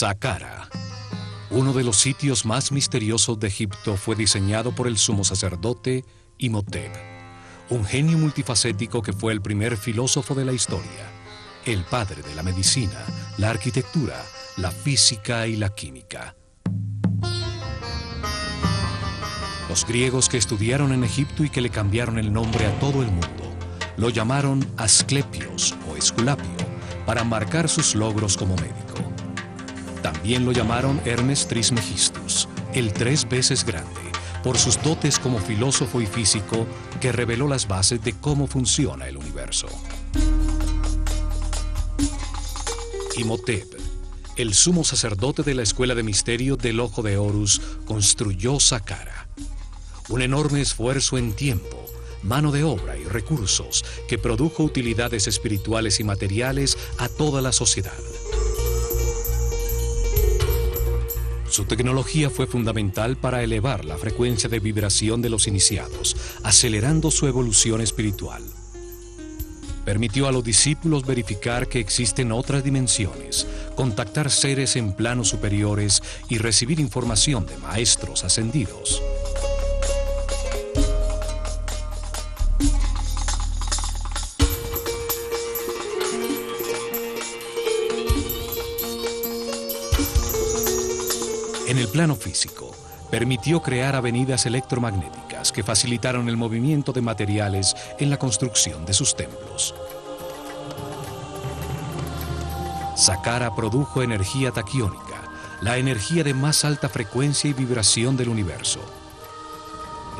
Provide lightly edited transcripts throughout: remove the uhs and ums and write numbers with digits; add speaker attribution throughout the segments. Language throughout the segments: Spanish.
Speaker 1: Saqqara. Uno de los sitios más misteriosos de Egipto fue diseñado por el sumo sacerdote Imhotep, un genio multifacético que fue el primer filósofo de la historia, el padre de la medicina, la arquitectura, la física y la química. Los griegos que estudiaron en Egipto y que le cambiaron el nombre a todo el mundo, lo llamaron Asclepios o Esculapio, para marcar sus logros como médico. También lo llamaron Hermes Trismegistus, el 3 veces grande, por sus dotes como filósofo y físico que reveló las bases de cómo funciona el universo. Imhotep, el sumo sacerdote de la escuela de misterio del Ojo de Horus, construyó Saqqara. Un enorme esfuerzo en tiempo, mano de obra y recursos que produjo utilidades espirituales y materiales a toda la sociedad. Su tecnología fue fundamental para elevar la frecuencia de vibración de los iniciados, acelerando su evolución espiritual. Permitió a los discípulos verificar que existen otras dimensiones, contactar seres en planos superiores y recibir información de maestros ascendidos. En el plano físico, permitió crear avenidas electromagnéticas que facilitaron el movimiento de materiales en la construcción de sus templos. Saqqara produjo energía taquiónica, la energía de más alta frecuencia y vibración del universo.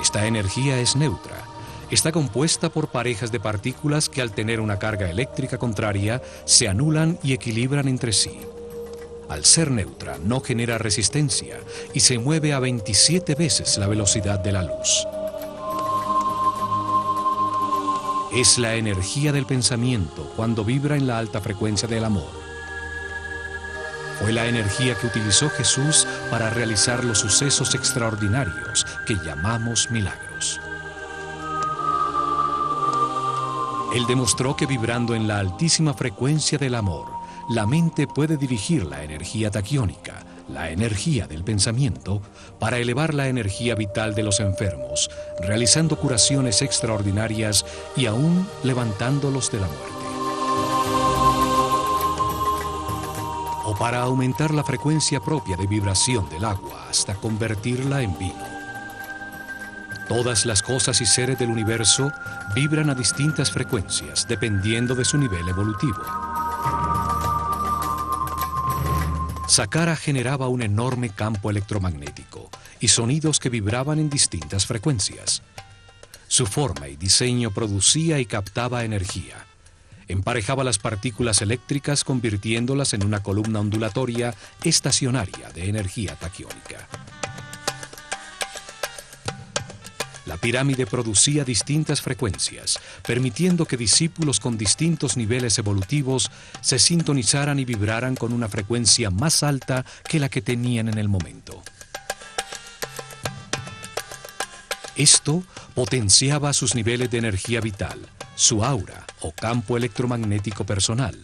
Speaker 1: Esta energía es neutra. Está compuesta por parejas de partículas que al tener una carga eléctrica contraria se anulan y equilibran entre sí. Al ser neutra, no genera resistencia y se mueve a 27 veces la velocidad de la luz. Es la energía del pensamiento cuando vibra en la alta frecuencia del amor. Fue la energía que utilizó Jesús para realizar los sucesos extraordinarios que llamamos milagros. Él demostró que vibrando en la altísima frecuencia del amor, la mente puede dirigir la energía taquiónica, la energía del pensamiento, para elevar la energía vital de los enfermos, realizando curaciones extraordinarias y aún levantándolos de la muerte. O para aumentar la frecuencia propia de vibración del agua hasta convertirla en vino. Todas las cosas y seres del universo vibran a distintas frecuencias dependiendo de su nivel evolutivo. Saqqara generaba un enorme campo electromagnético y sonidos que vibraban en distintas frecuencias. Su forma y diseño producía y captaba energía. Emparejaba las partículas eléctricas convirtiéndolas en una columna ondulatoria estacionaria de energía taquiónica. La pirámide producía distintas frecuencias, permitiendo que discípulos con distintos niveles evolutivos se sintonizaran y vibraran con una frecuencia más alta que la que tenían en el momento. Esto potenciaba sus niveles de energía vital, su aura o campo electromagnético personal.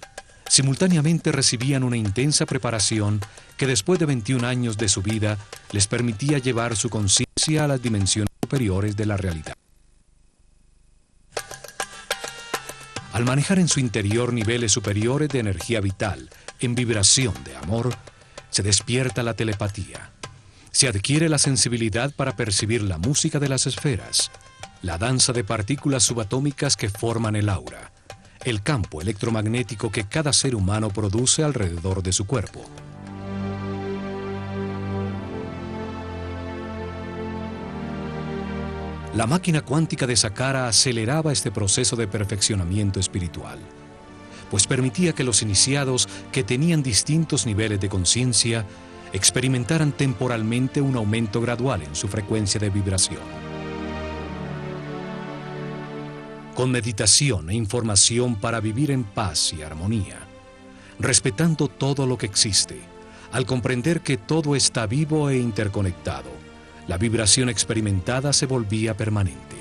Speaker 1: Simultáneamente recibían una intensa preparación que después de 21 años de su vida les permitía llevar su conciencia a las dimensiones superiores de la realidad. Al manejar en su interior niveles superiores de energía vital, en vibración de amor, se despierta la telepatía. Se adquiere la sensibilidad para percibir la música de las esferas, la danza de partículas subatómicas que forman el aura, el campo electromagnético que cada ser humano produce alrededor de su cuerpo. La máquina cuántica de Saqqara aceleraba este proceso de perfeccionamiento espiritual, pues permitía que los iniciados que tenían distintos niveles de conciencia experimentaran temporalmente un aumento gradual en su frecuencia de vibración. Con meditación e información para vivir en paz y armonía, respetando todo lo que existe, al comprender que todo está vivo e interconectado, la vibración experimentada se volvía permanente.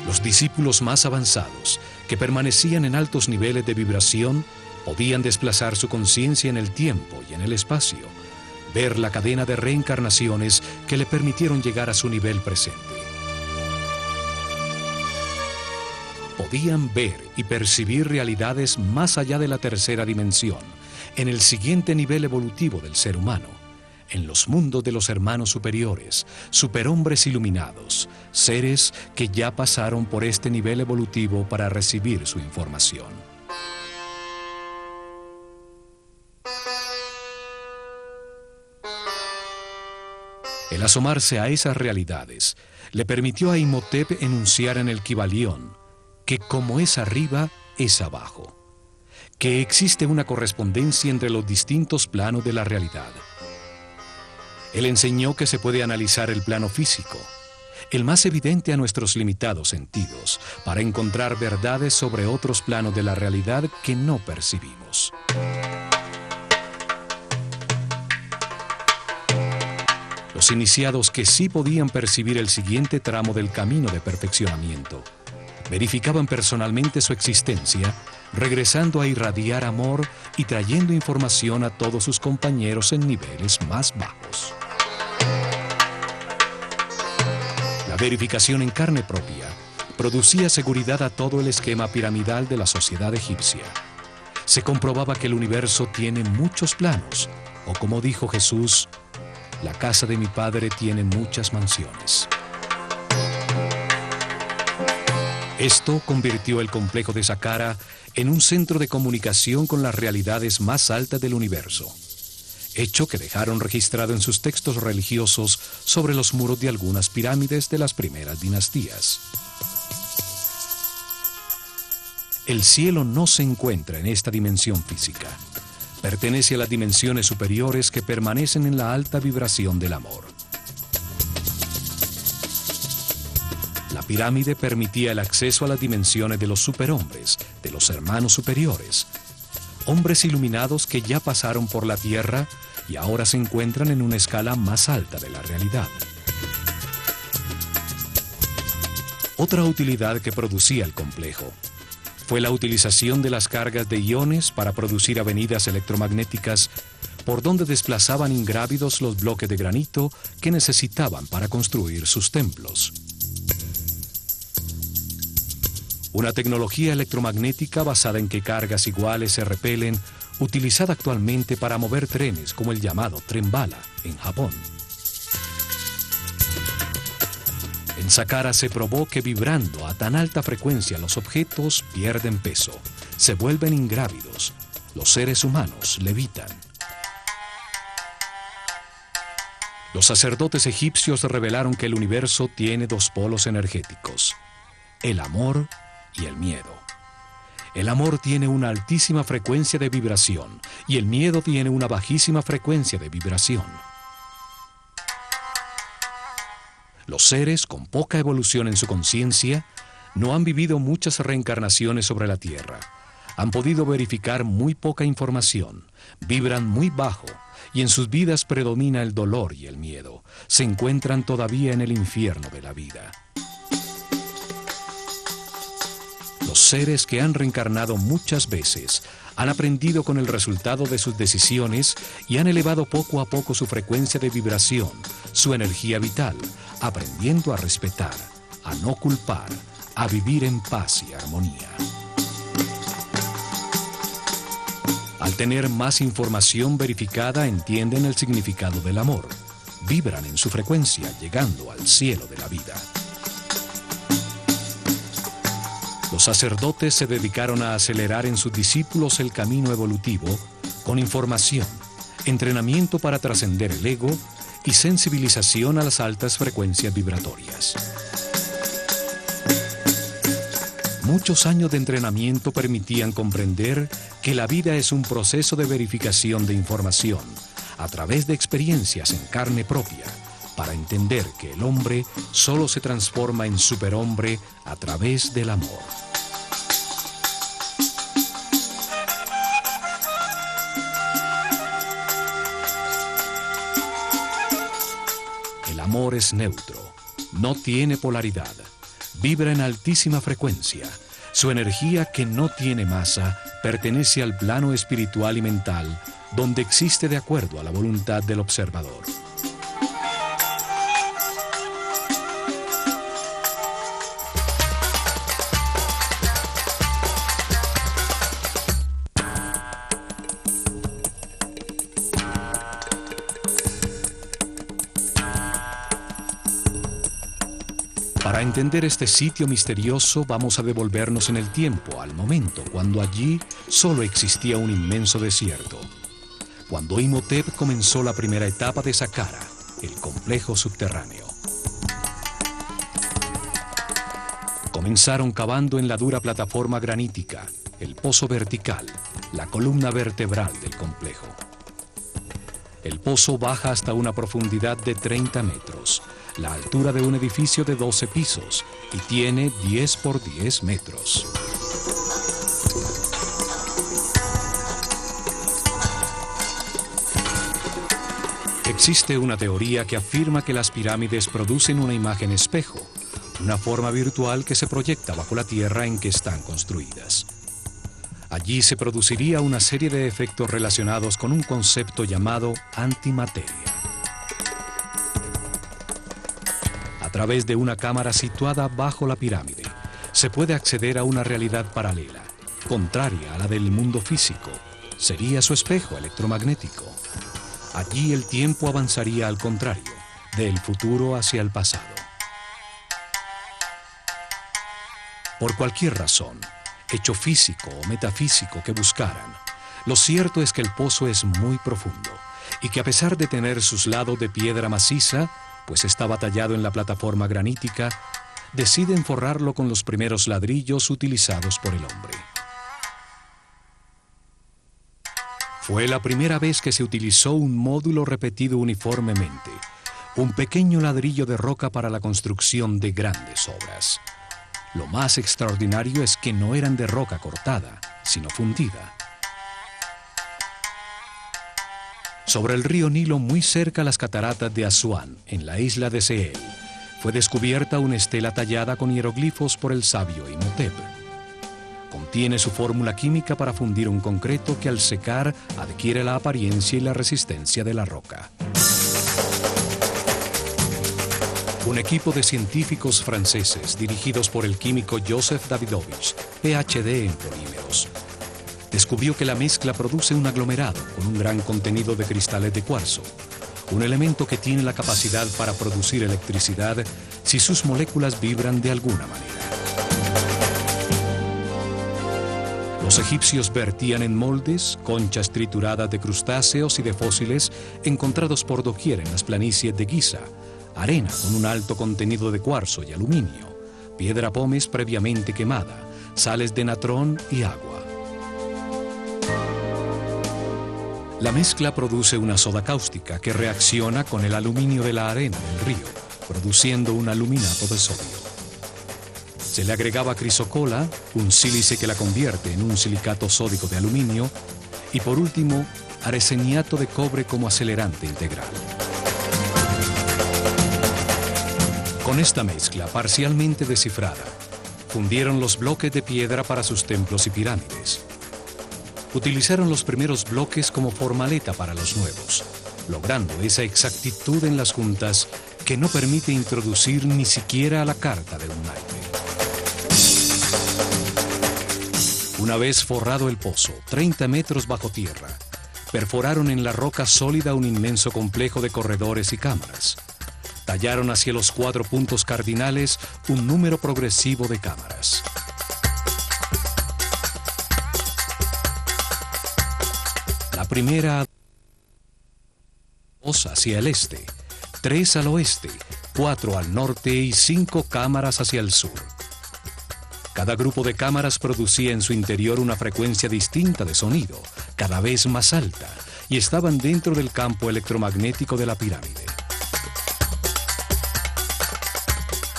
Speaker 1: Los discípulos más avanzados, que permanecían en altos niveles de vibración, Podían desplazar su conciencia en el tiempo y en el espacio, ver la cadena de reencarnaciones que le permitieron llegar a su nivel presente. Podían ver y percibir realidades más allá de la tercera dimensión, en el siguiente nivel evolutivo del ser humano, en los mundos de los hermanos superiores, superhombres iluminados, seres que ya pasaron por este nivel evolutivo para recibir su información. El asomarse a esas realidades le permitió a Imhotep enunciar en el Kybalión que como es arriba, es abajo, que existe una correspondencia entre los distintos planos de la realidad. Él enseñó que se puede analizar el plano físico, el más evidente a nuestros limitados sentidos, para encontrar verdades sobre otros planos de la realidad que no percibimos. Los iniciados que sí podían percibir el siguiente tramo del camino de perfeccionamiento, verificaban personalmente su existencia, regresando a irradiar amor y trayendo información a todos sus compañeros en niveles más bajos. La verificación en carne propia producía seguridad a todo el esquema piramidal de la sociedad egipcia. Se comprobaba que el universo tiene muchos planos, o como dijo Jesús, la casa de mi Padre tiene muchas mansiones. Esto convirtió el complejo de Saqqara en un centro de comunicación con las realidades más altas del universo, hecho que dejaron registrado en sus textos religiosos sobre los muros de algunas pirámides de las primeras dinastías. El cielo no se encuentra en esta dimensión física. Pertenece a las dimensiones superiores que permanecen en la alta vibración del amor. La pirámide permitía el acceso a las dimensiones de los superhombres, de los hermanos superiores, hombres iluminados que ya pasaron por la tierra y ahora se encuentran en una escala más alta de la realidad. Otra utilidad que producía el complejo fue la utilización de las cargas de iones para producir avenidas electromagnéticas por donde desplazaban ingrávidos los bloques de granito que necesitaban para construir sus templos. Una tecnología electromagnética basada en que cargas iguales se repelen, utilizada actualmente para mover trenes como el llamado tren bala en Japón. En Saqqara se probó que vibrando a tan alta frecuencia los objetos pierden peso, se vuelven ingrávidos, los seres humanos levitan. Los sacerdotes egipcios revelaron que el universo tiene dos polos energéticos, el amor y el miedo. El amor tiene una altísima frecuencia de vibración y el miedo tiene una bajísima frecuencia de vibración. Los seres con poca evolución en su conciencia no han vivido muchas reencarnaciones sobre la Tierra. Han podido verificar muy poca información, vibran muy bajo y en sus vidas predomina el dolor y el miedo. Se encuentran todavía en el infierno de la vida. Los seres que han reencarnado muchas veces han aprendido con el resultado de sus decisiones y han elevado poco a poco su frecuencia de vibración, su energía vital, aprendiendo a respetar, a no culpar, a vivir en paz y armonía. Al tener más información verificada, entienden el significado del amor, vibran en su frecuencia, llegando al cielo de la vida. Los sacerdotes se dedicaron a acelerar en sus discípulos el camino evolutivo con información, entrenamiento para trascender el ego y sensibilización a las altas frecuencias vibratorias. Muchos años de entrenamiento permitían comprender que la vida es un proceso de verificación de información a través de experiencias en carne propia, para entender que el hombre solo se transforma en superhombre a través del amor. El amor es neutro, no tiene polaridad, vibra en altísima frecuencia, Su energía, que no tiene masa, pertenece al plano espiritual y mental, donde existe de acuerdo a la voluntad del observador. Para entender este sitio misterioso, vamos a devolvernos en el tiempo, al momento cuando allí solo existía un inmenso desierto. Cuando Imhotep comenzó la primera etapa de Saqqara, el complejo subterráneo. Comenzaron cavando en la dura plataforma granítica, el pozo vertical, la columna vertebral del complejo. El pozo baja hasta una profundidad de 30 metros, la altura de un edificio de 12 pisos, y tiene 10 por 10 metros. Existe una teoría que afirma que las pirámides producen una imagen espejo, una forma virtual que se proyecta bajo la tierra en que están construidas. Allí se produciría una serie de efectos relacionados con un concepto llamado antimateria. A través de una cámara situada bajo la pirámide, se puede acceder a una realidad paralela, contraria a la del mundo físico. Sería su espejo electromagnético. Allí el tiempo avanzaría al contrario, del futuro hacia el pasado. Por cualquier razón, hecho físico o metafísico que buscaran, lo cierto es que el pozo es muy profundo y que a pesar de tener sus lados de piedra maciza, pues estaba tallado en la plataforma granítica, deciden forrarlo con los primeros ladrillos utilizados por el hombre. Fue la primera vez que se utilizó un módulo repetido uniformemente, un pequeño ladrillo de roca para la construcción de grandes obras. Lo más extraordinario es que no eran de roca cortada, sino fundida. Sobre el río Nilo, muy cerca a las cataratas de Asuán, en la isla de Sehel, fue descubierta una estela tallada con hieroglifos por el sabio Imhotep. Contiene su fórmula química para fundir un concreto que al secar adquiere la apariencia y la resistencia de la roca. Un equipo de científicos franceses dirigidos por el químico Joseph Davidovich, PhD en polímeros, descubrió que la mezcla produce un aglomerado con un gran contenido de cristales de cuarzo, un elemento que tiene la capacidad para producir electricidad si sus moléculas vibran de alguna manera. Los egipcios vertían en moldes conchas trituradas de crustáceos y de fósiles encontrados por doquier en las planicies de Giza, arena con un alto contenido de cuarzo y aluminio, piedra pómez previamente quemada, sales de natrón y agua. La mezcla produce una soda cáustica que reacciona con el aluminio de la arena del río, produciendo un aluminato de sodio. Se le agregaba crisocola, un sílice que la convierte en un silicato sódico de aluminio, y por último, arseniato de cobre como acelerante integral. Con esta mezcla parcialmente descifrada, fundieron los bloques de piedra para sus templos y pirámides. Utilizaron los primeros bloques como formaleta para los nuevos, logrando esa exactitud en las juntas que no permite introducir ni siquiera la carta de un naipe. Una vez forrado el pozo, 30 metros bajo tierra, perforaron en la roca sólida un inmenso complejo de corredores y cámaras. Tallaron hacia los 4 puntos cardinales un número progresivo de cámaras. La primera, 2 hacia el este, 3 al oeste, 4 al norte y 5 cámaras hacia el sur. Cada grupo de cámaras producía en su interior una frecuencia distinta de sonido, cada vez más alta, y estaban dentro del campo electromagnético de la pirámide.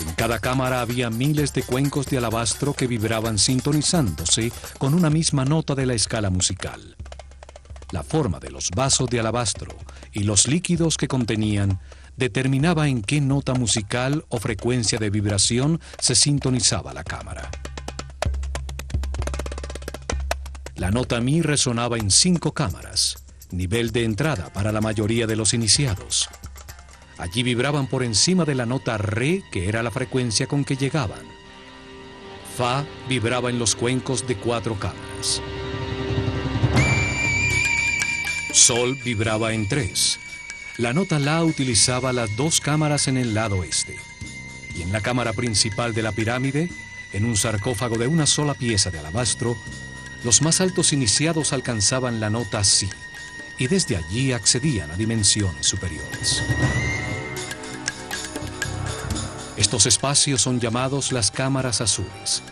Speaker 1: En cada cámara había miles de cuencos de alabastro que vibraban sintonizándose con una misma nota de la escala musical. La forma de los vasos de alabastro y los líquidos que contenían determinaba en qué nota musical o frecuencia de vibración se sintonizaba la cámara. La nota Mi resonaba en 5 cámaras, nivel de entrada para la mayoría de los iniciados. Allí vibraban por encima de la nota Re, que era la frecuencia con que llegaban. Fa vibraba en los cuencos de 4 cámaras. Sol vibraba en 3. La nota La utilizaba las 2 cámaras en el lado este. Y en la cámara principal de la pirámide, en un sarcófago de una sola pieza de alabastro, los más altos iniciados alcanzaban la nota Si, y desde allí accedían a dimensiones superiores. Estos espacios son llamados las cámaras azules,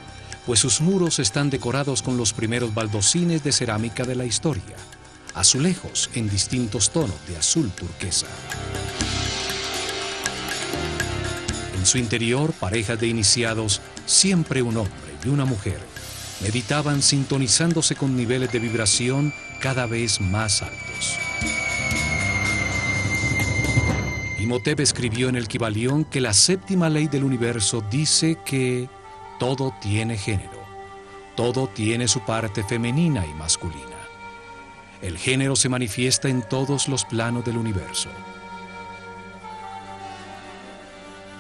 Speaker 1: pues sus muros están decorados con los primeros baldocines de cerámica de la historia, azulejos en distintos tonos de azul turquesa. En su interior, parejas de iniciados, siempre un hombre y una mujer, meditaban sintonizándose con niveles de vibración cada vez más altos. Imhotep escribió en el Kybalión que la 7ª ley del universo dice que todo tiene género, todo tiene su parte femenina y masculina. El género se manifiesta en todos los planos del universo.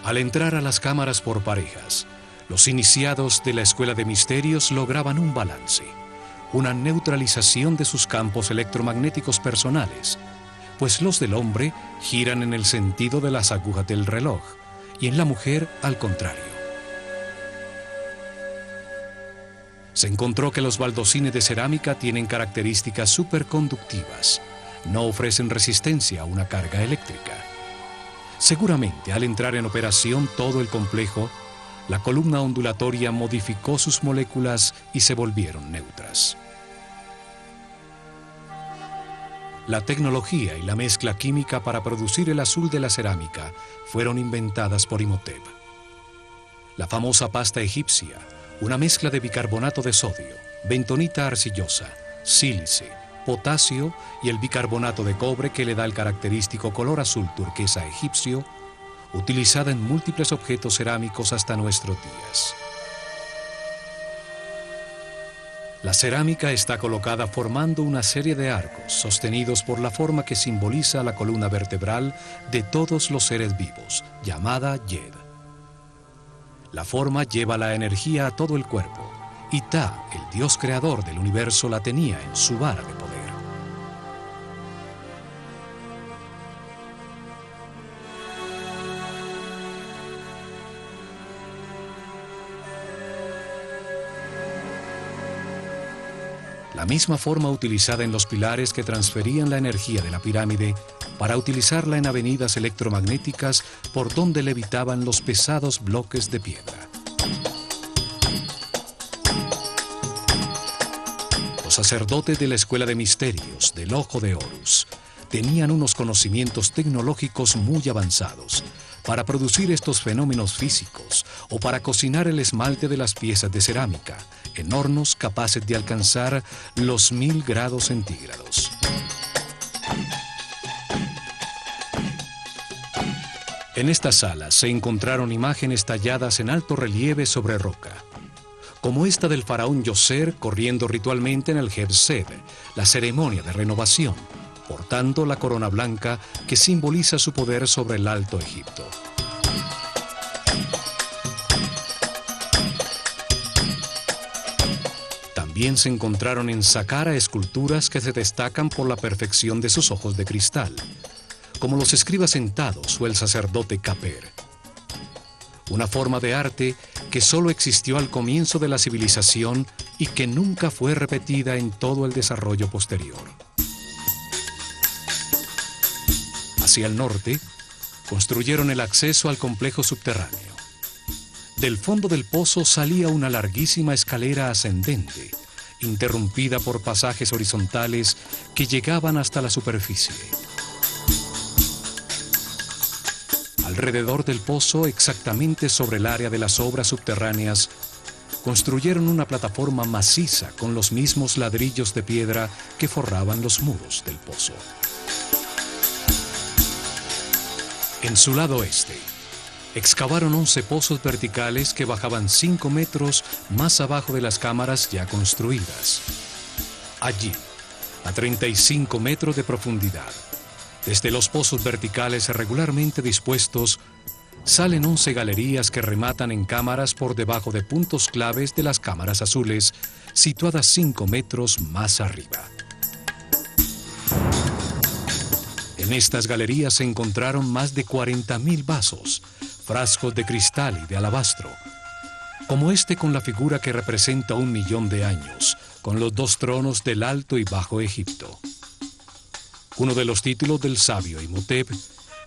Speaker 1: Al entrar a las cámaras por parejas, los iniciados de la Escuela de Misterios lograban un balance, una neutralización de sus campos electromagnéticos personales, pues los del hombre giran en el sentido de las agujas del reloj y en la mujer al contrario. Se encontró que los baldocines de cerámica tienen características superconductivas, no ofrecen resistencia a una carga eléctrica. Seguramente al entrar en operación todo el complejo, la columna ondulatoria modificó sus moléculas y se volvieron neutras. La tecnología y la mezcla química para producir el azul de la cerámica fueron inventadas por Imhotep. La famosa pasta egipcia, una mezcla de bicarbonato de sodio, bentonita arcillosa, sílice, potasio y el bicarbonato de cobre que le da el característico color azul turquesa egipcio, utilizada en múltiples objetos cerámicos hasta nuestros días. La cerámica está colocada formando una serie de arcos sostenidos por la forma que simboliza la columna vertebral de todos los seres vivos, llamada Yed. La forma lleva la energía a todo el cuerpo, y Ta, el dios creador del universo, la tenía en su vara de poder. La misma forma utilizada en los pilares que transferían la energía de la pirámide para utilizarla en avenidas electromagnéticas por donde levitaban los pesados bloques de piedra. Los sacerdotes de la Escuela de Misterios del Ojo de Horus tenían unos conocimientos tecnológicos muy avanzados para producir estos fenómenos físicos o para cocinar el esmalte de las piezas de cerámica en hornos capaces de alcanzar los 1000 grados centígrados. En esta sala se encontraron imágenes talladas en alto relieve sobre roca, como esta del faraón Yoser corriendo ritualmente en el Heb-Sed, la ceremonia de renovación, portando la corona blanca que simboliza su poder sobre el Alto Egipto. También se encontraron en Saqqara esculturas que se destacan por la perfección de sus ojos de cristal, como los escribas sentados o el sacerdote Kaper. Una forma de arte que solo existió al comienzo de la civilización y que nunca fue repetida en todo el desarrollo posterior. Hacia el norte, construyeron el acceso al complejo subterráneo. Del fondo del pozo salía una larguísima escalera ascendente, interrumpida por pasajes horizontales que llegaban hasta la superficie. Alrededor del pozo, exactamente sobre el área de las obras subterráneas, construyeron una plataforma maciza con los mismos ladrillos de piedra que forraban los muros del pozo. En su lado este, excavaron 11 pozos verticales que bajaban 5 metros más abajo de las cámaras ya construidas. Allí, a 35 metros de profundidad, desde los pozos verticales regularmente dispuestos, salen 11 galerías que rematan en cámaras por debajo de puntos claves de las cámaras azules, situadas 5 metros más arriba. En estas galerías se encontraron más de 40.000 vasos, frascos de cristal y de alabastro, como este con la figura que representa 1.000.000 de años, con los 2 tronos del Alto y Bajo Egipto. Uno de los títulos del sabio Imhotep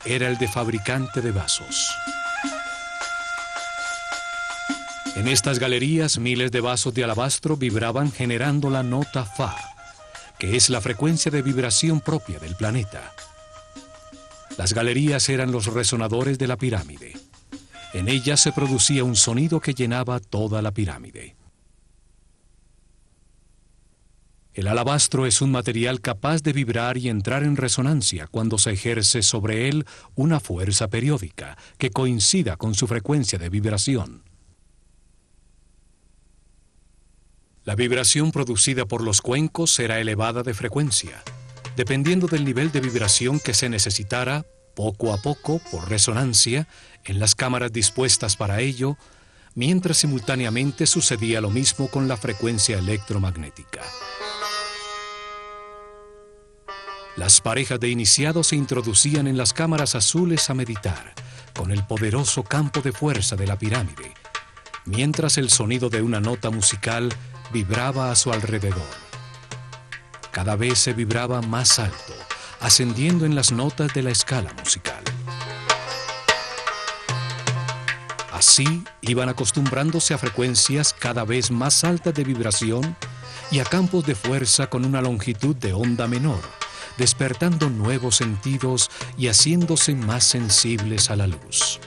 Speaker 1: era el de fabricante de vasos. En estas galerías, miles de vasos de alabastro vibraban generando la nota Fa, que es la frecuencia de vibración propia del planeta. Las galerías eran los resonadores de la pirámide. En ellas se producía un sonido que llenaba toda la pirámide. El alabastro es un material capaz de vibrar y entrar en resonancia cuando se ejerce sobre él una fuerza periódica que coincida con su frecuencia de vibración. La vibración producida por los cuencos será elevada de frecuencia, dependiendo del nivel de vibración que se necesitara, poco a poco, por resonancia, en las cámaras dispuestas para ello, mientras simultáneamente sucedía lo mismo con la frecuencia electromagnética. Las parejas de iniciados se introducían en las cámaras azules a meditar, con el poderoso campo de fuerza de la pirámide, mientras el sonido de una nota musical vibraba a su alrededor. Cada vez se vibraba más alto, ascendiendo en las notas de la escala musical. Así iban acostumbrándose a frecuencias cada vez más altas de vibración y a campos de fuerza con una longitud de onda menor, despertando nuevos sentidos y haciéndose más sensibles a la luz.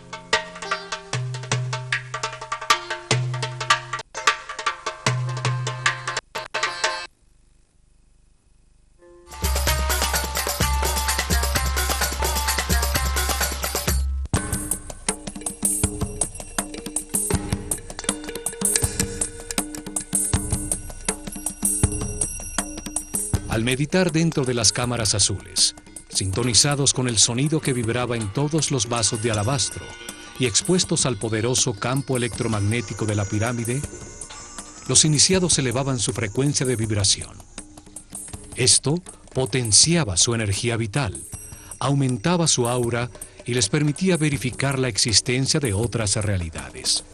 Speaker 1: Al meditar dentro de las cámaras azules, sintonizados con el sonido que vibraba en todos los vasos de alabastro y expuestos al poderoso campo electromagnético de la pirámide, los iniciados elevaban su frecuencia de vibración. Esto potenciaba su energía vital, aumentaba su aura y les permitía verificar la existencia de otras realidades.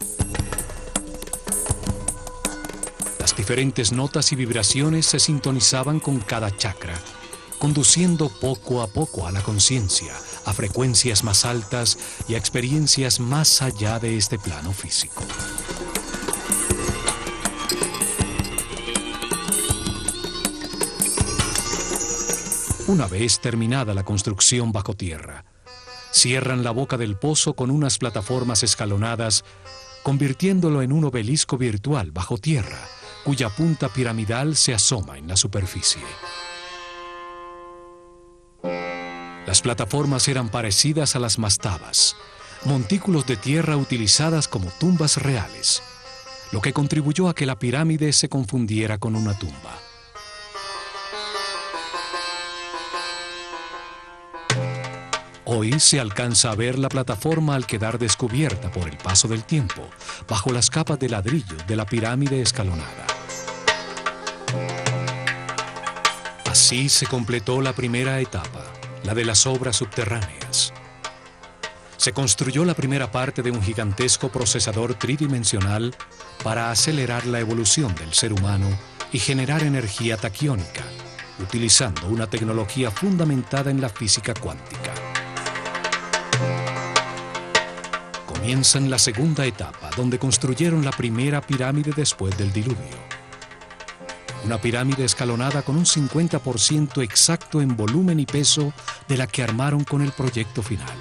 Speaker 1: Las diferentes notas y vibraciones se sintonizaban con cada chakra, conduciendo poco a poco a la conciencia, a frecuencias más altas y a experiencias más allá de este plano físico. Una vez terminada la construcción bajo tierra, cierran la boca del pozo con unas plataformas escalonadas, convirtiéndolo en un obelisco virtual bajo tierra, cuya punta piramidal se asoma en la superficie. Las plataformas eran parecidas a las mastabas, montículos de tierra utilizadas como tumbas reales, lo que contribuyó a que la pirámide se confundiera con una tumba. Hoy se alcanza a ver la plataforma al quedar descubierta por el paso del tiempo, bajo las capas de ladrillo de la pirámide escalonada. Así se completó la primera etapa, la de las obras subterráneas. Se construyó la primera parte de un gigantesco procesador tridimensional para acelerar la evolución del ser humano y generar energía taquiónica, utilizando una tecnología fundamentada en la física cuántica. Comienzan la segunda etapa, donde construyeron la primera pirámide después del diluvio. Una pirámide escalonada con un 50% exacto en volumen y peso de la que armaron con el proyecto final.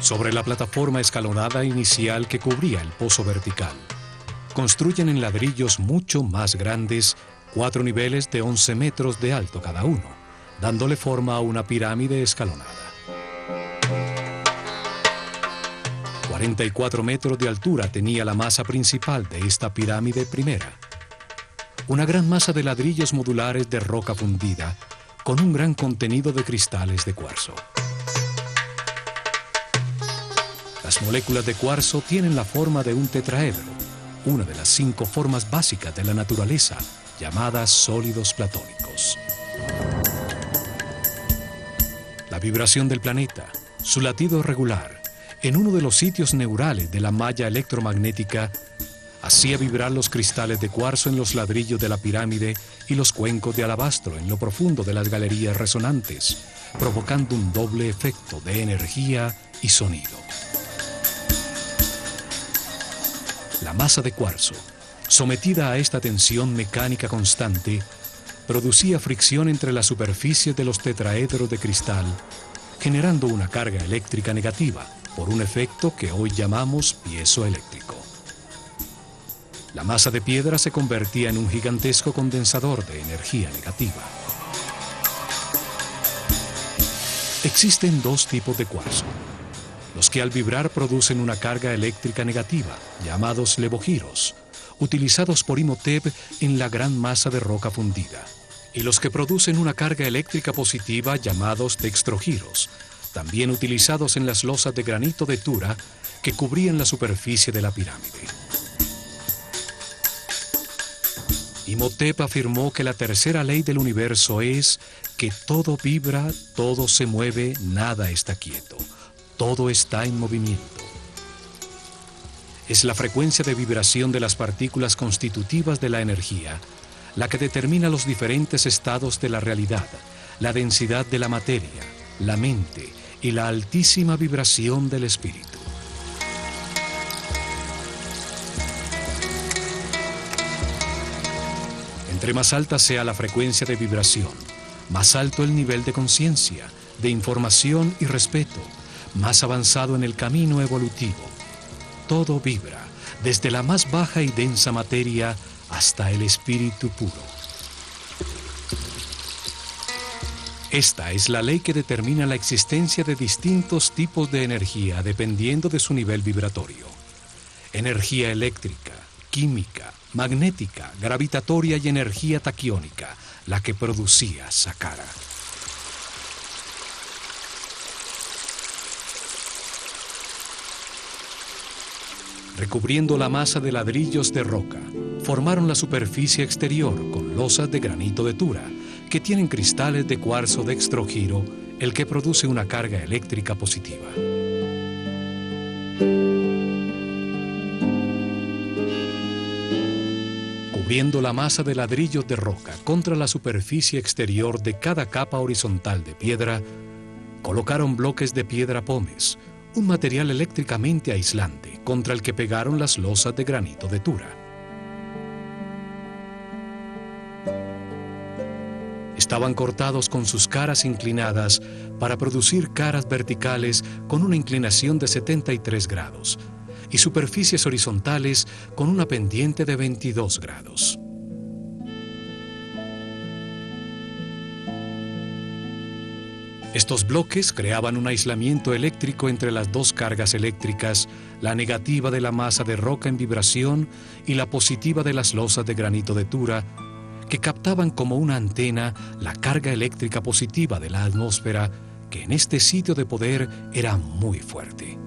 Speaker 1: Sobre la plataforma escalonada inicial que cubría el pozo vertical, construyen en ladrillos mucho más grandes 4 niveles de 11 metros de alto cada uno, dándole forma a una pirámide escalonada. 44 metros de altura tenía la masa principal de esta pirámide primera, una gran masa de ladrillos modulares de roca fundida con un gran contenido de cristales de cuarzo. Las moléculas de cuarzo tienen la forma de un tetraedro, una de las 5 formas básicas de la naturaleza, llamadas sólidos platónicos. La vibración del planeta, su latido regular, en uno de los sitios neurales de la malla electromagnética, hacía vibrar los cristales de cuarzo en los ladrillos de la pirámide y los cuencos de alabastro en lo profundo de las galerías resonantes, provocando un doble efecto de energía y sonido. La masa de cuarzo, sometida a esta tensión mecánica constante, producía fricción entre las superficies de los tetraedros de cristal, generando una carga eléctrica negativa por un efecto que hoy llamamos piezoeléctrico. La masa de piedra se convertía en un gigantesco condensador de energía negativa. Existen 2 tipos de cuarzo: los que al vibrar producen una carga eléctrica negativa, llamados levogiros, utilizados por Imhotep en la gran masa de roca fundida, y los que producen una carga eléctrica positiva, llamados dextrogiros, también utilizados en las losas de granito de Tura que cubrían la superficie de la pirámide. Imhotep afirmó que la tercera ley del universo es que todo vibra, todo se mueve, nada está quieto. Todo está en movimiento. Es la frecuencia de vibración de las partículas constitutivas de la energía la que determina los diferentes estados de la realidad, la densidad de la materia, la mente y la altísima vibración del espíritu. Entre más alta sea la frecuencia de vibración, más alto el nivel de conciencia, de información y respeto, más avanzado en el camino evolutivo. Todo vibra, desde la más baja y densa materia hasta el espíritu puro. Esta es la ley que determina la existencia de distintos tipos de energía dependiendo de su nivel vibratorio. Energía eléctrica, química, magnética, gravitatoria y energía taquiónica, la que producía Saqqara. Recubriendo la masa de ladrillos de roca, formaron la superficie exterior con losas de granito de Tura, que tienen cristales de cuarzo dextrogiro, el que produce una carga eléctrica positiva. Cubriendo la masa de ladrillos de roca contra la superficie exterior de cada capa horizontal de piedra, colocaron bloques de piedra pómez, un material eléctricamente aislante contra el que pegaron las losas de granito de Tura. Estaban cortados con sus caras inclinadas para producir caras verticales con una inclinación de 73 grados y superficies horizontales con una pendiente de 22 grados. Estos bloques creaban un aislamiento eléctrico entre las 2 cargas eléctricas, la negativa de la masa de roca en vibración y la positiva de las losas de granito de Tura, que captaban como una antena la carga eléctrica positiva de la atmósfera, que en este sitio de poder era muy fuerte.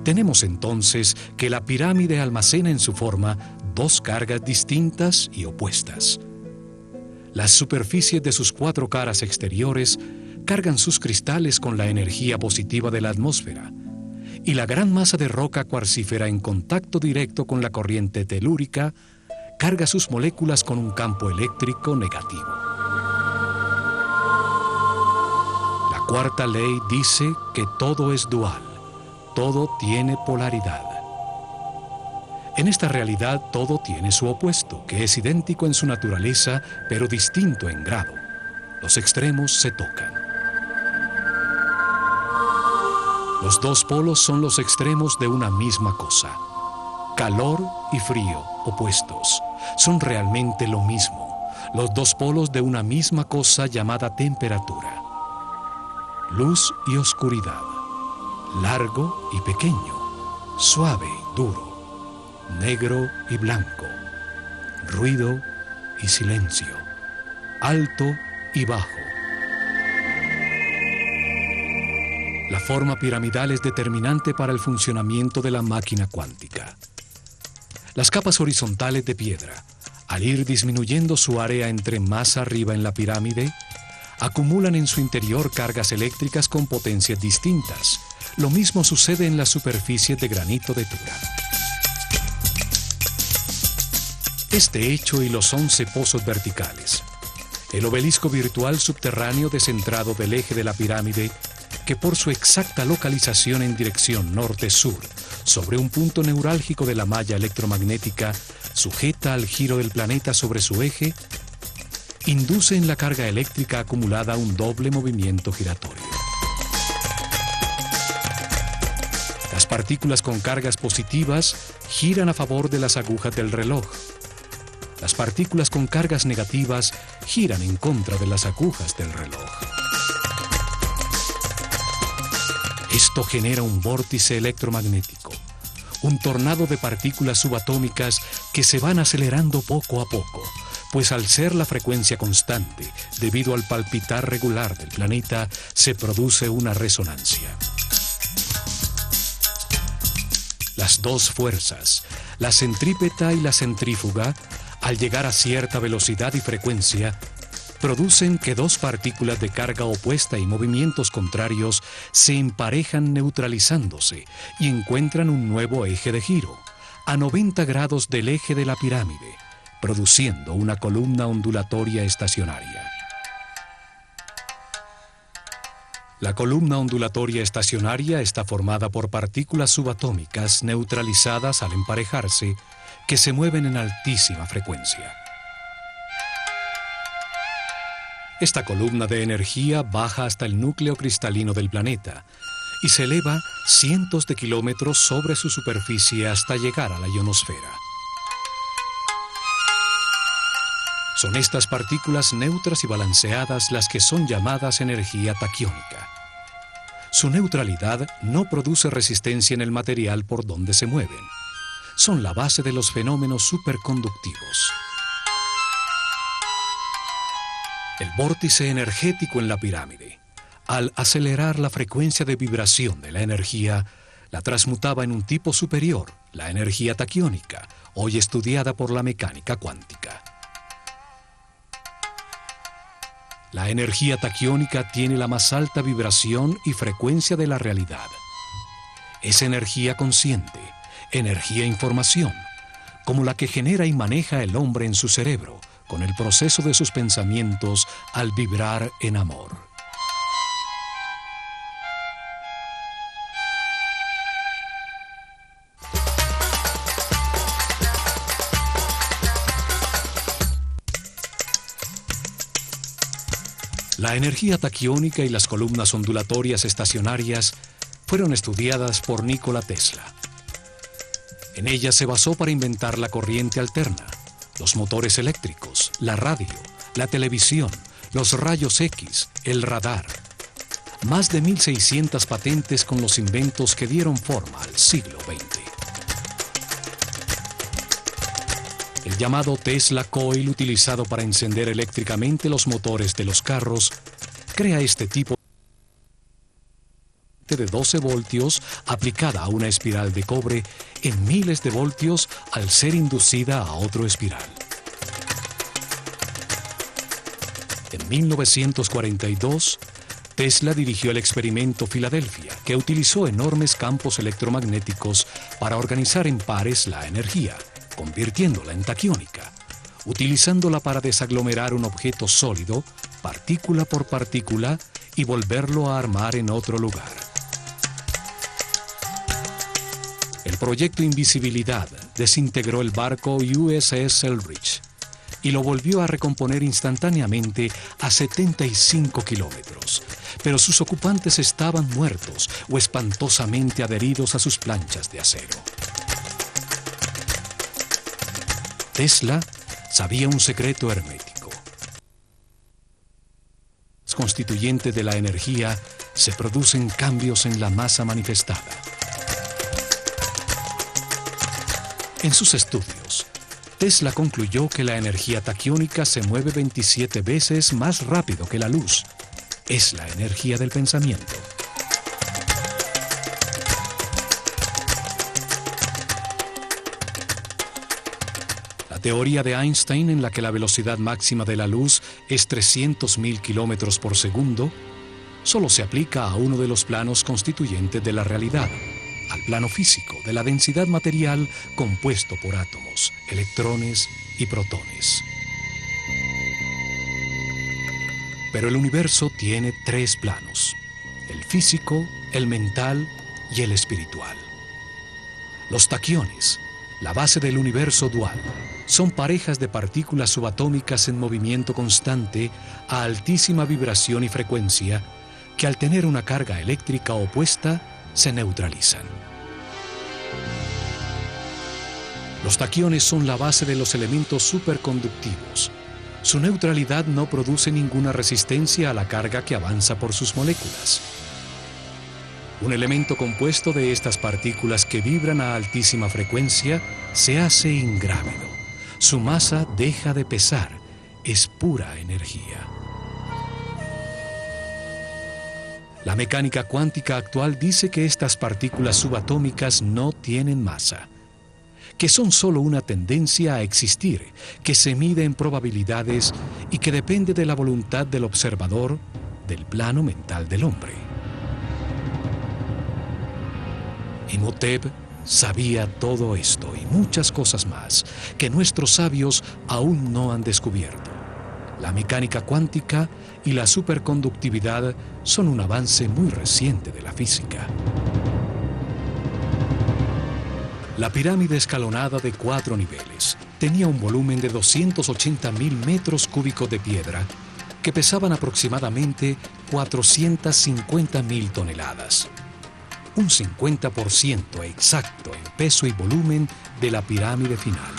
Speaker 1: Tenemos entonces que la pirámide almacena en su forma 2 cargas distintas y opuestas. Las superficies de sus 4 caras exteriores cargan sus cristales con la energía positiva de la atmósfera, y la gran masa de roca cuarcífera en contacto directo con la corriente telúrica carga sus moléculas con un campo eléctrico negativo. La cuarta ley dice que todo es dual, todo tiene polaridad. En esta realidad todo tiene su opuesto, que es idéntico en su naturaleza, pero distinto en grado. Los extremos se tocan. Los 2 polos son los extremos de una misma cosa. Calor y frío, opuestos, son realmente lo mismo. Los 2 polos de una misma cosa llamada temperatura. Luz y oscuridad. Largo y pequeño. Suave y duro. negro y blanco, ruido y silencio, alto y bajo. La forma piramidal es determinante para el funcionamiento de la máquina cuántica. Las capas horizontales de piedra, al ir disminuyendo su área entre más arriba en la pirámide, acumulan en su interior cargas eléctricas con potencias distintas. Lo mismo sucede en las superficies de granito de Tura. Este hecho y los 11 pozos verticales, el obelisco virtual subterráneo descentrado del eje de la pirámide, que por su exacta localización en dirección norte-sur, sobre un punto neurálgico de la malla electromagnética, sujeta al giro del planeta sobre su eje, induce en la carga eléctrica acumulada un doble movimiento giratorio. Las partículas con cargas positivas giran a favor de las agujas del reloj. Las partículas con cargas negativas giran en contra de las agujas del reloj. Esto genera un vórtice electromagnético, un tornado de partículas subatómicas que se van acelerando poco a poco, pues al ser la frecuencia constante, debido al palpitar regular del planeta, se produce una resonancia. Las dos fuerzas, la centrípeta y la centrífuga, al llegar a cierta velocidad y frecuencia, producen que dos partículas de carga opuesta y movimientos contrarios se emparejan neutralizándose y encuentran un nuevo eje de giro, a 90 grados del eje de la pirámide, produciendo una columna ondulatoria estacionaria. La columna ondulatoria estacionaria está formada por partículas subatómicas neutralizadas al emparejarse, que se mueven en altísima frecuencia. Esta columna de energía baja hasta el núcleo cristalino del planeta y se eleva cientos de kilómetros sobre su superficie hasta llegar a la ionosfera. Son estas partículas neutras y balanceadas las que son llamadas energía taquiónica. Su neutralidad no produce resistencia en el material por donde se mueven. Son la base de los fenómenos superconductivos. El vórtice energético en la pirámide, al acelerar la frecuencia de vibración de la energía, la transmutaba en un tipo superior, la energía taquiónica, hoy estudiada por la mecánica cuántica. La energía taquiónica tiene la más alta vibración y frecuencia de la realidad. Es energía consciente, energía información, como la que genera y maneja el hombre en su cerebro, con el proceso de sus pensamientos al vibrar en amor. La energía taquiónica y las columnas ondulatorias estacionarias fueron estudiadas por Nikola Tesla. En ellas se basó para inventar la corriente alterna, los motores eléctricos, la radio, la televisión, los rayos X, el radar. Más de 1.600 patentes con los inventos que dieron forma al siglo XX. El llamado Tesla Coil, utilizado para encender eléctricamente los motores de los carros, crea este tipo de 12 voltios aplicada a una espiral de cobre en miles de voltios al ser inducida a otro espiral. En 1942, Tesla dirigió el experimento Filadelfia, que utilizó enormes campos electromagnéticos para organizar en pares la energía, convirtiéndola en taquiónica, utilizándola para desaglomerar un objeto sólido, partícula por partícula, y volverlo a armar en otro lugar. El proyecto Invisibilidad desintegró el barco USS Eldridge y lo volvió a recomponer instantáneamente a 75 kilómetros, pero sus ocupantes estaban muertos o espantosamente adheridos a sus planchas de acero. Tesla sabía un secreto hermético. Constituyente de la energía, se producen cambios en la masa manifestada. En sus estudios, Tesla concluyó que la energía taquiónica se mueve 27 veces más rápido que la luz. Es la energía del pensamiento. La teoría de Einstein, en la que la velocidad máxima de la luz es 300.000 kilómetros por segundo, solo se aplica a uno de los planos constituyentes de la realidad, al plano físico de la densidad material compuesto por átomos, electrones y protones. Pero el universo tiene tres planos: el físico, el mental y el espiritual. Los taquiones, la base del universo dual, son parejas de partículas subatómicas en movimiento constante a altísima vibración y frecuencia que, al tener una carga eléctrica opuesta, se neutralizan. Los taquiones son la base de los elementos superconductivos. Su neutralidad no produce ninguna resistencia a la carga que avanza por sus moléculas. Un elemento compuesto de estas partículas que vibran a altísima frecuencia se hace ingrávido. Su masa deja de pesar, es pura energía. La mecánica cuántica actual dice que estas partículas subatómicas no tienen masa, que son solo una tendencia a existir, que se mide en probabilidades y que depende de la voluntad del observador del plano mental del hombre. Imhotep sabía todo esto y muchas cosas más que nuestros sabios aún no han descubierto. La mecánica cuántica y la superconductividad son un avance muy reciente de la física. La pirámide escalonada de 4 niveles tenía un volumen de 280.000 metros cúbicos de piedra que pesaban aproximadamente 450.000 toneladas. Un 50% exacto en peso y volumen de la pirámide final.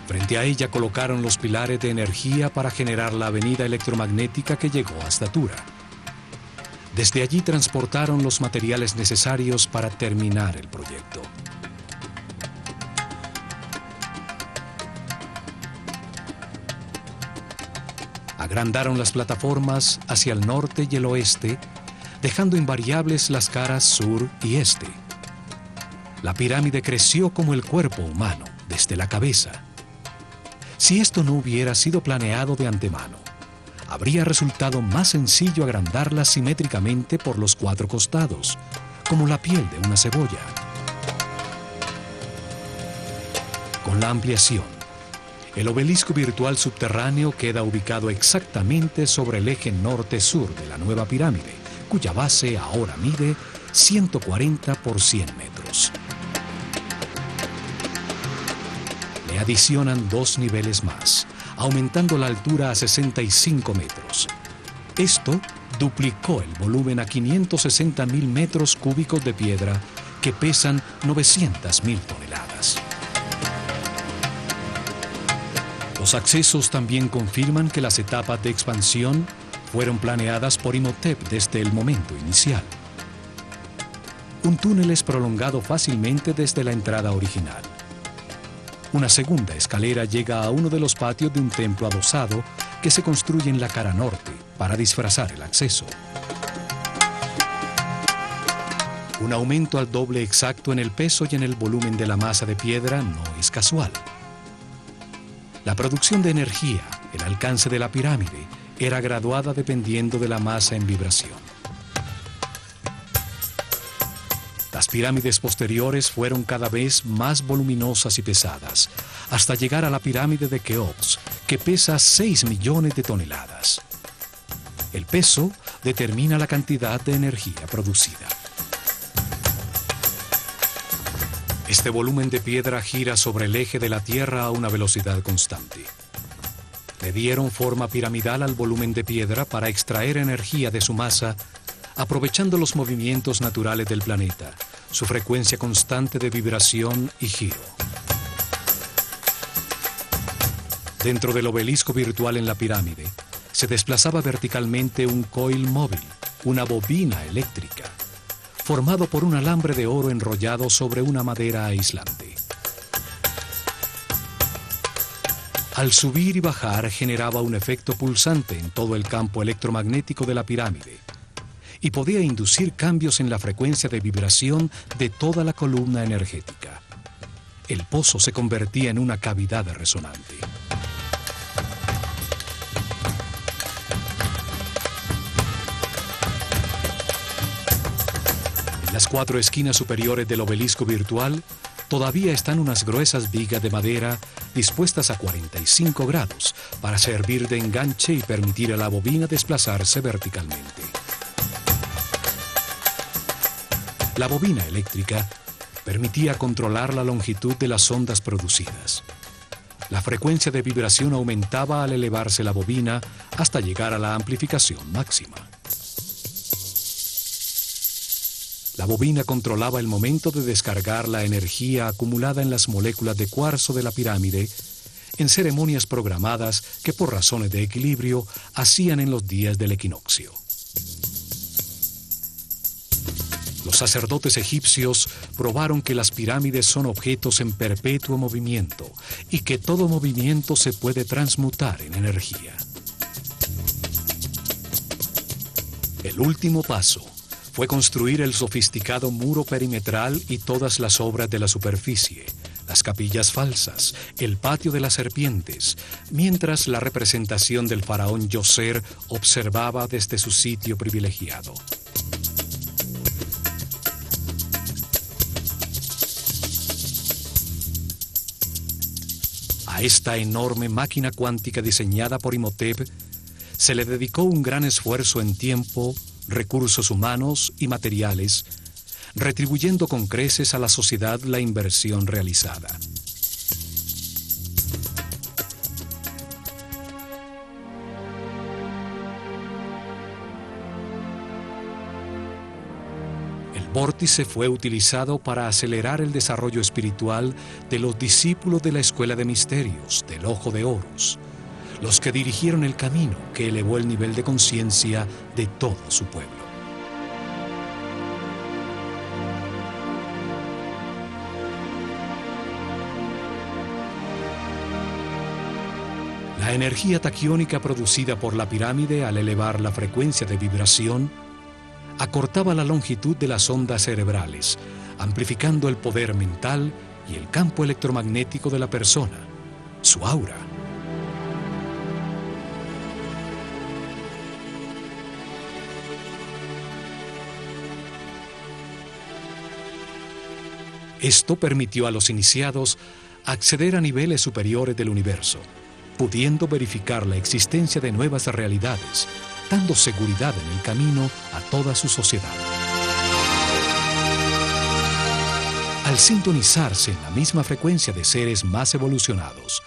Speaker 1: Frente a ella colocaron los pilares de energía para generar la avenida electromagnética que llegó hasta Tura. Desde allí transportaron los materiales necesarios para terminar el proyecto. Agrandaron las plataformas hacia el norte y el oeste, dejando invariables las caras sur y este. La pirámide creció como el cuerpo humano, desde la cabeza. Si esto no hubiera sido planeado de antemano, habría resultado más sencillo agrandarla simétricamente por los 4 costados, como la piel de una cebolla. Con la ampliación, el obelisco virtual subterráneo queda ubicado exactamente sobre el eje norte-sur de la nueva pirámide, cuya base ahora mide 140 por 100 metros. Le adicionan 2 niveles más, aumentando la altura a 65 metros. Esto duplicó el volumen a 560.000 metros cúbicos de piedra que pesan 900.000 toneladas. Los accesos también confirman que las etapas de expansión fueron planeadas por Imhotep desde el momento inicial. Un túnel es prolongado fácilmente desde la entrada original. Una segunda escalera llega a uno de los patios de un templo adosado que se construye en la cara norte para disfrazar el acceso. Un aumento al doble exacto en el peso y en el volumen de la masa de piedra no es casual. La producción de energía, el alcance de la pirámide, era graduada dependiendo de la masa en vibración. Las pirámides posteriores fueron cada vez más voluminosas y pesadas, hasta llegar a la pirámide de Keops, que pesa 6 millones de toneladas. El peso determina la cantidad de energía producida. Este volumen de piedra gira sobre el eje de la Tierra a una velocidad constante. Le dieron forma piramidal al volumen de piedra para extraer energía de su masa, aprovechando los movimientos naturales del planeta, su frecuencia constante de vibración y giro. Dentro del obelisco virtual en la pirámide, se desplazaba verticalmente un coil móvil, una bobina eléctrica. formado por un alambre de oro enrollado sobre una madera aislante. Al subir y bajar generaba un efecto pulsante en todo el campo electromagnético de la pirámide y podía inducir cambios en la frecuencia de vibración de toda la columna energética. El pozo se convertía en una cavidad resonante. En las 4 esquinas superiores del obelisco virtual todavía están unas gruesas vigas de madera dispuestas a 45 grados para servir de enganche y permitir a la bobina desplazarse verticalmente. La bobina eléctrica permitía controlar la longitud de las ondas producidas. La frecuencia de vibración aumentaba al elevarse la bobina hasta llegar a la amplificación máxima. La bobina controlaba el momento de descargar la energía acumulada en las moléculas de cuarzo de la pirámide en ceremonias programadas que por razones de equilibrio hacían en los días del equinoccio. Los sacerdotes egipcios probaron que las pirámides son objetos en perpetuo movimiento y que todo movimiento se puede transmutar en energía. El último paso fue construir el sofisticado muro perimetral y todas las obras de la superficie, las capillas falsas, el patio de las serpientes, mientras la representación del faraón Djoser observaba desde su sitio privilegiado. A esta enorme máquina cuántica diseñada por Imhotep se le dedicó un gran esfuerzo en tiempo, recursos humanos y materiales, retribuyendo con creces a la sociedad la inversión realizada. El vórtice fue utilizado para acelerar el desarrollo espiritual de los discípulos de la Escuela de Misterios del Ojo de Horus, los que dirigieron el camino que elevó el nivel de conciencia de todo su pueblo. La energía taquiónica producida por la pirámide al elevar la frecuencia de vibración acortaba la longitud de las ondas cerebrales, amplificando el poder mental y el campo electromagnético de la persona, su aura. Esto permitió a los iniciados acceder a niveles superiores del universo, pudiendo verificar la existencia de nuevas realidades, dando seguridad en el camino a toda su sociedad. Al sintonizarse en la misma frecuencia de seres más evolucionados,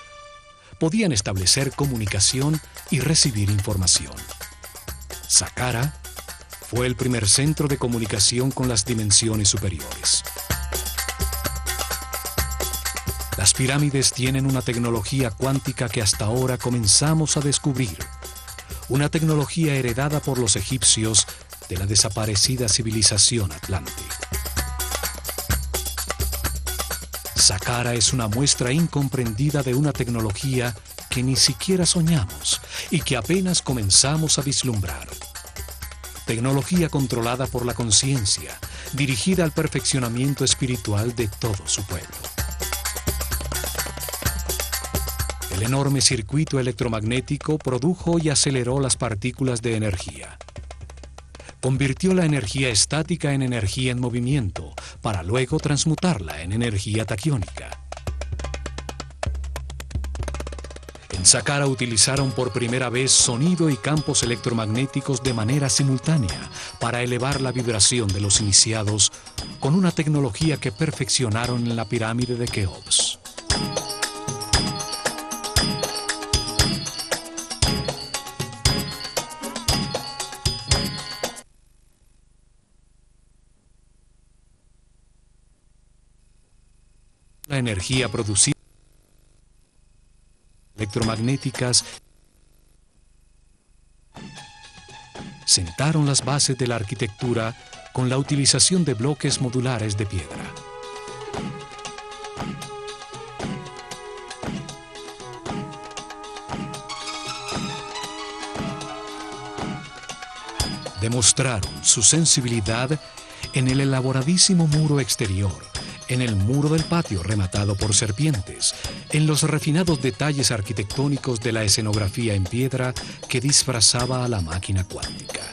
Speaker 1: podían establecer comunicación y recibir información. Saqqara fue el primer centro de comunicación con las dimensiones superiores. Las pirámides tienen una tecnología cuántica que hasta ahora comenzamos a descubrir, una tecnología heredada por los egipcios de la desaparecida civilización atlante. Saqqara es una muestra incomprendida de una tecnología que ni siquiera soñamos y que apenas comenzamos a vislumbrar. Tecnología controlada por la conciencia, dirigida al perfeccionamiento espiritual de todo su pueblo. El enorme circuito electromagnético produjo y aceleró las partículas de energía. Convirtió la energía estática en energía en movimiento, para luego transmutarla en energía taquiónica. En Saqqara utilizaron por primera vez sonido y campos electromagnéticos de manera simultánea para elevar la vibración de los iniciados con una tecnología que perfeccionaron en la pirámide de Keops. La energía producida electromagnéticas sentaron las bases de la arquitectura con la utilización de bloques modulares de piedra. Demostraron su sensibilidad en el elaboradísimo muro exterior, en el muro del patio rematado por serpientes, en los refinados detalles arquitectónicos de la escenografía en piedra que disfrazaba a la máquina cuántica.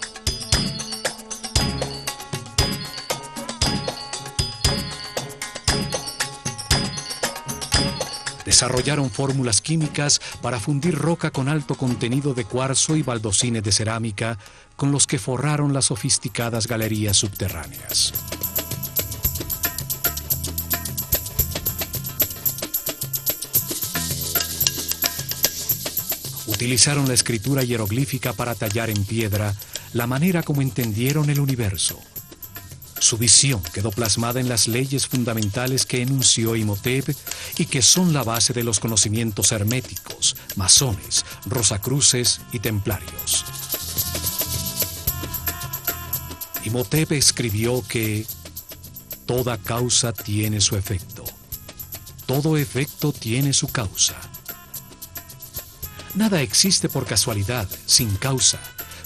Speaker 1: Desarrollaron fórmulas químicas para fundir roca con alto contenido de cuarzo y baldosines de cerámica con los que forraron las sofisticadas galerías subterráneas. Utilizaron la escritura hieroglífica para tallar en piedra la manera como entendieron el universo. Su visión quedó plasmada en las leyes fundamentales que enunció Imhotep y que son la base de los conocimientos herméticos, masones, rosacruces y templarios. Imhotep escribió que toda causa tiene su efecto, todo efecto tiene su causa. Nada existe por casualidad, sin causa,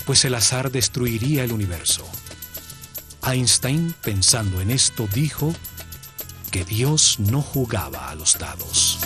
Speaker 1: pues el azar destruiría el universo. Einstein, pensando en esto, dijo que Dios no jugaba a los dados.